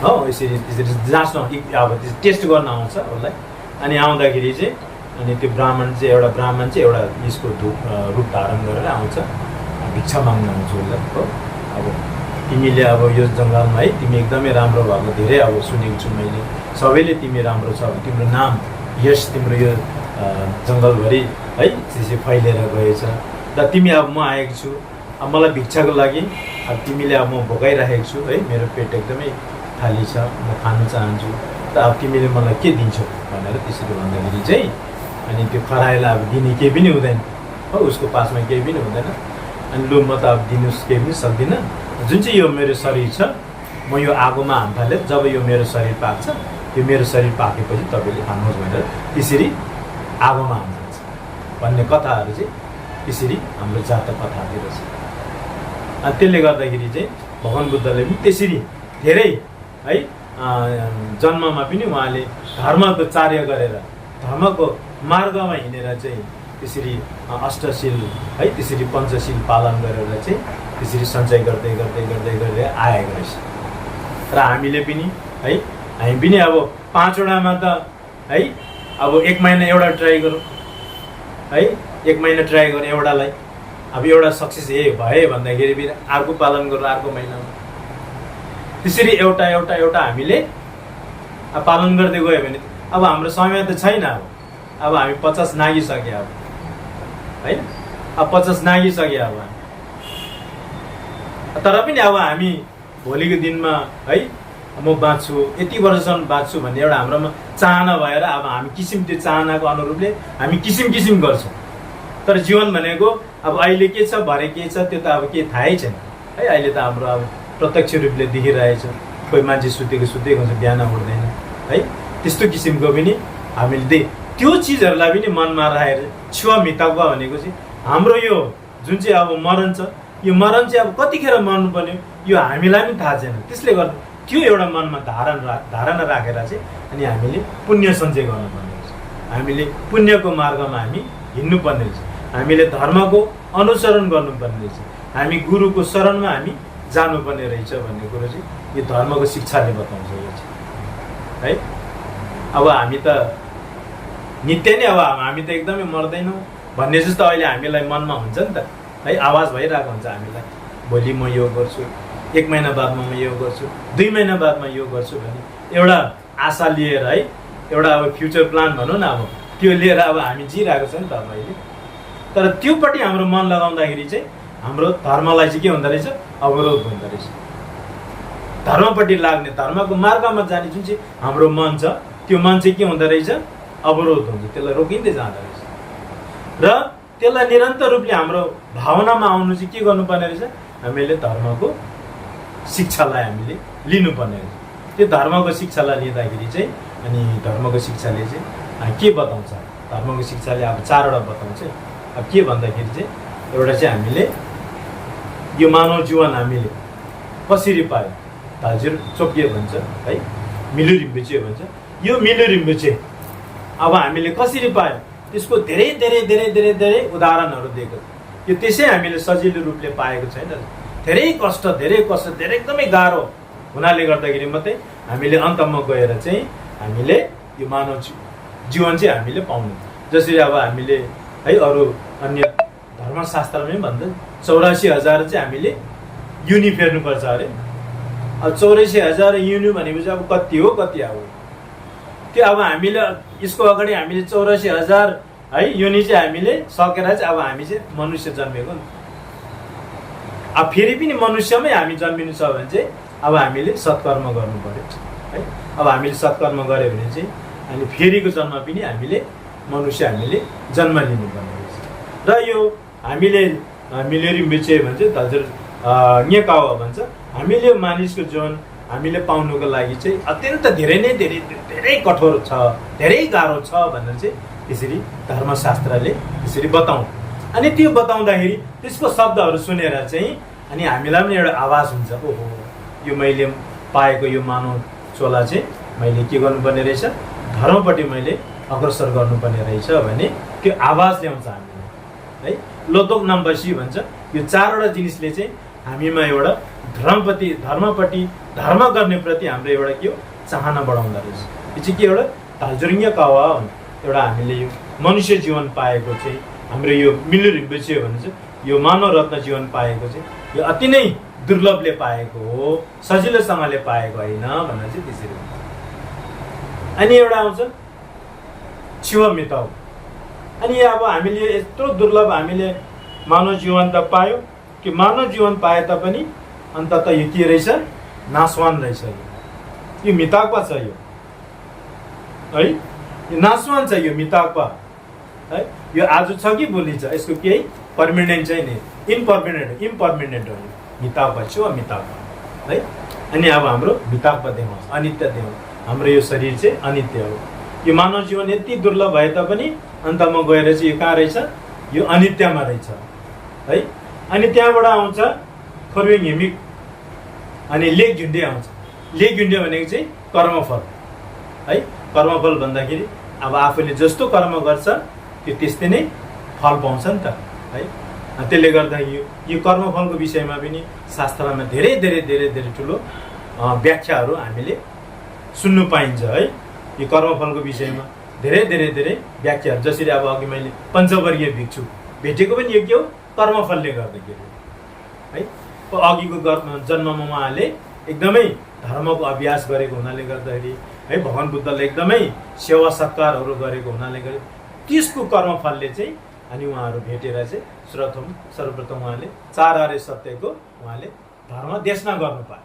हो यसरी त्यसरी जाँच्न अब टेस्ट गर्न आउँछ उसलाई। अनि आउँदाखेरि चाहिँ अनि त्यो ब्राह्मण चाहिँ एउटा यसको रूप धारण गरेर आउँछ, भिक्षा माग्न आउँछ उसलाई हो। अब तिमीले अब यो जङ्गलमा है तिमी एकदमै राम्रो भएको धेरै अब सुनेको छु मैले, सबैले तिमी राम्रो छ, तिम्रो नाम यस तिम्रो यो जङ्गलभरि है त्यसरी फैलिएर गएछ र तिमी अब म आएको छु, अब मलाई भिक्षाको लागि अब तिमीले अब म भोकाइराखेको छु है, मेरो पेट एकदमै खाली छ, म खानु चाहन्छु, त अब तिमीले मलाई के दिन्छौ भनेर त्यसरी भन्दाखेरि चाहिँ अनि त्यो खरायोलाई अब दिने केही पनि हुँदैन हो, उसको पासमा केही पनि हुँदैन। अनि लु म त अब दिनु केही पनि सक्दिनँ, जुन चाहिँ यो मेरो शरीर छ म यो आगोमा हामफाले जब यो मेरो शरीर पाक्छ, यो मेरो शरीर पाकेपछि तपाईँले खानुहोस् भनेर त्यसरी आगोमा हाम्छ भन्ने कथाहरू चाहिँ त्यसरी हाम्रो जातक कथातिर छ। अनि त्यसले गर्दाखेरि चाहिँ भगवान बुद्धले पनि त्यसरी धेरै है जन्ममा पनि उहाँले धर्मको कार्य गरेर धर्मको मार्गमा हिँडेर चाहिँ त्यसरी अष्टशील है त्यसरी पञ्चशील पालन गरेर चाहिँ त्यसरी सञ्चय गर्दै गर्दै गर्दै गर्दै आएको रहेछ। र हामीले पनि है हामी पनि अब 5 वटामा त है अब 1 महिना एउटा ट्राई गरौँ है, 1 महिना ट्राई गरौँ एउटालाई, अब एउटा सक्सेस भयो भन्दाखेरि फेरि अर्को पालन गरौँ अर्को महिनामा, त्यसरी एउटा एउटा एउटा हामीले पालन गर्दै गयो भने अब हाम्रो समय त छैन। अब हामी 50 नागिसक्यो अब है, अब 50 नागिसक्यो अब, तर पनि अब हामी भोलिको दिनमा है म बाँच्छु यति वर्षसम्म बाँच्छु भन्ने एउटा हाम्रोमा चाहना भएर अब हामी किसिम त्यो चाहनाको अनुरूपले हामी किसिम किसिम गर्छौँ। तर जीवन भनेको अब अहिले के छ भरे के छ त्यो त अब केही थाहै छैन है। अहिले त हाम्रो अब प्रत्यक्ष रूपले देखिरहेछ, कोही मान्छे सुतेको हुन्छ बिहान उठ्दैन है, त्यस्तो किसिमको पनि हामीले त्यो चिजहरूलाई पनि मनमा राखेर छुवामितावा भनेको चाहिँ हाम्रो यो जुन चाहिँ अब मरण छ, यो मरण चाहिँ अब कतिखेर मर्नुपर्ने यो हामीलाई पनि थाहा छैन। त्यसले गर्दा त्यो एउटा मनमा धारणा राखेर चाहिँ अनि हामीले पुण्य सञ्चय गर्नुपर्ने रहेछ, हामीले पुण्यको मार्गमा हामी हिँड्नुपर्ने रहेछ, हामीले धर्मको अनुसरण गर्नुपर्ने रहेछ, हामी गुरुको शरणमा हामी जानुपर्ने रहेछ भन्ने कुरो चाहिँ यो धर्मको शिक्षाले बताउँछ यो चाहिँ है। अब हामी त नित्य नै अब हामी त एकदमै मर्दैनौँ भन्ने जस्तो अहिले हामीलाई मनमा हुन्छ नि त है, आवाज भइरहेको हुन्छ हामीलाई, भोलि म यो गर्छु, 1 महिना बादमा म यो गर्छु, 2 महिना बादमा यो गर्छु भने एउटा आशा लिएर है, एउटा अब फ्युचर प्लान भनौँ न, अब त्यो लिएर अब हामी जिरहेको छ नि त अब अहिले। तर त्योपट्टि हाम्रो मन लगाउँदाखेरि चाहिँ हाम्रो धर्मलाई चाहिँ के हुँदो रहेछ, अवरोध हुँदो रहेछ। धर्मपट्टि लाग्ने धर्मको मार्गमा जाने जुन चाहिँ हाम्रो मन छ त्यो मन चाहिँ के हुँदो रहेछ, अवरोध हुन्छ, त्यसलाई रोकिँदै जाँदो रहेछ। र त्यसलाई निरन्तर रूपले हाम्रो भावनामा आउनु चाहिँ के गर्नुपर्ने रहेछ, हामीले धर्मको शिक्षालाई हामीले लिनुपर्ने रहेछ। त्यो धर्मको शिक्षालाई लिँदाखेरि चाहिँ अनि धर्मको शिक्षाले चाहिँ के बताउँछ, धर्मको शिक्षाले अब 4वटा बताउँछ। अब के भन्दाखेरि चाहिँ एउटा चाहिँ हामीले यो मानव जीवन हामीले कसरी पायो, हजुर चोकिए भन्छ है, मिलु रिम्बुचे भन्छ, यो मिलु रिम्बुचे अब हामीले कसरी पायो त्यसको धेरै धेरै धेरै धेरै धेरै उदाहरणहरू दिएको छ। यो त्यसै हामीले सजिलो रूपले पाएको छैन, धेरै कष्ट धेरै एकदमै गाह्रो हुनाले गर्दाखेरि मात्रै हामीले अन्तमा गएर चाहिँ हामीले यो मानव जीवन चाहिँ हामीले पाउनु। जसरी अब हामीले है अरू अन्य धर्मशास्त्रमै भन्छ 84,000 चाहिँ हामीले युनि फेर्नुपर्छ अरे। अब 84,000 युनि भनेपछि अब कति हो कति अब त्यो अब हामीले यसको अगाडि हामीले 84,000 है योनि चाहिँ हामीले सकेर चाहिँ अब हामी चाहिँ मनुष्य जन्मेको नि। अब फेरि पनि मनुष्यमै हामी जन्मिनु छ भने चाहिँ अब हामीले सत्कर्म गर्नु पर्यो है। अब हामीले सत्कर्म गऱ्यो भने चाहिँ अनि फेरिको जन्म पनि हामीले मनुष्य हामीले जन्म लिनुपर्ने रहेछ। र यो हामीले मिलेरिम्बुचे भन्छ हजुर नेकाव भन्छ, हामीले मानिसको जीवन हामीले पाउनुको लागि चाहिँ अत्यन्त धेरै नै धेरै कठोर छ, धेरै गाह्रो छ भनेर चाहिँ त्यसरी धर्मशास्त्रले त्यसरी बताउँछ। अनि त्यो बताउँदाखेरि त्यसको शब्दहरू सुनेर चाहिँ अनि हामीलाई पनि एउटा आवाज हुन्छ, ओहो यो मैले पाएको यो मानव चोला चाहिँ मैले के गर्नुपर्ने रहेछ, धर्मपट्टि मैले अग्रसर गर्नुपर्ने रहेछ भने त्यो आवाज ल्याउँछ हामीलाई है। लोतोक नाम्बासी भन्छ, यो 4वटा जिनिसले चाहिँ हामीमा एउटा धर्मपट्टि धर्म गर्ने प्रति हाम्रो एउटा के हो चाहना बढाउँदो रहेछ। यो चाहिँ के एउटा धालजुरिङ्गे कावा एउटा हामीले यो मनुष्य जीवन पाएको चाहिँ हाम्रो यो मिलु रिम्पोछे भने चाहिँ यो मानव रत्न जीवन पाएको चाहिँ यो अति नै दुर्लभले पाएको हो, सजिलोसँगले पाएको होइन भनेर चाहिँ त्यसरी हुन्छ। अनि एउटा आउँछ छिव मिताउ। अनि अब हामीले यत्रो दुर्लभ हामीले मानव जीवन त पायो कि मानव जीवन पाए तापनि अन्तत यो के रहेछ नासवान रहेछ। यो मिताक्वा छ यो है, यो नासवान छ यो मिताक्वा है। यो आज छ कि भोलि छ, यसको केही पर्मानेन्ट चाहिँ नि इम्पर्मानेन्ट हो यो मिताक्वा छु मिताक्वा है। अनि अब हाम्रो मिताक्वा देखाउँछ अनित्य देखाउँछ। हाम्रो यो शरीर चाहिँ अनित्य हो। यो मानव जीवन यति दुर्लभ भए तापनि अन्तमा गएर चाहिँ यो कहाँ रहेछ यो अनित्यमा रहेछ है। अनि त्यहाँबाट आउँछ खरुङ हिमिक अनि लेख झुन्डे आउँछ। लेख झुन्डे भनेको चाहिँ कर्मफल है। कर्मफल भन्दाखेरि अब आफूले जस्तो कर्म गर्छ त्यो त्यस्तै नै फल पाउँछ नि त है। त्यसले गर्दा यो कर्मफलको विषयमा पनि शास्त्रमा धेरै धेरै धेरै धेरै ठुलो व्याख्याहरू हामीले सुन्नु पाइन्छ है। यो कर्मफलको विषयमा धेरै धेरै धेरै व्याख्याहरू, जसरी अब अघि मैले पञ्चवर्गीय भिक्षु भेटेको पनि यो के हो कर्मफलले गर्दाखेरि है। अघिको जन्ममा उहाँले एकदमै धर्मको अभ्यास गरेको हुनाले गर्दाखेरि है, भगवान् बुद्धले एकदमै सेवा सत्कारहरू गरेको हुनाले गर्दा त्यसको कर्मफलले चाहिँ अनि उहाँहरू भेटेर चाहिँ सर्वप्रथम उहाँले 4 आर्य सत्यको उहाँले धर्म देशना गर्नु पाए।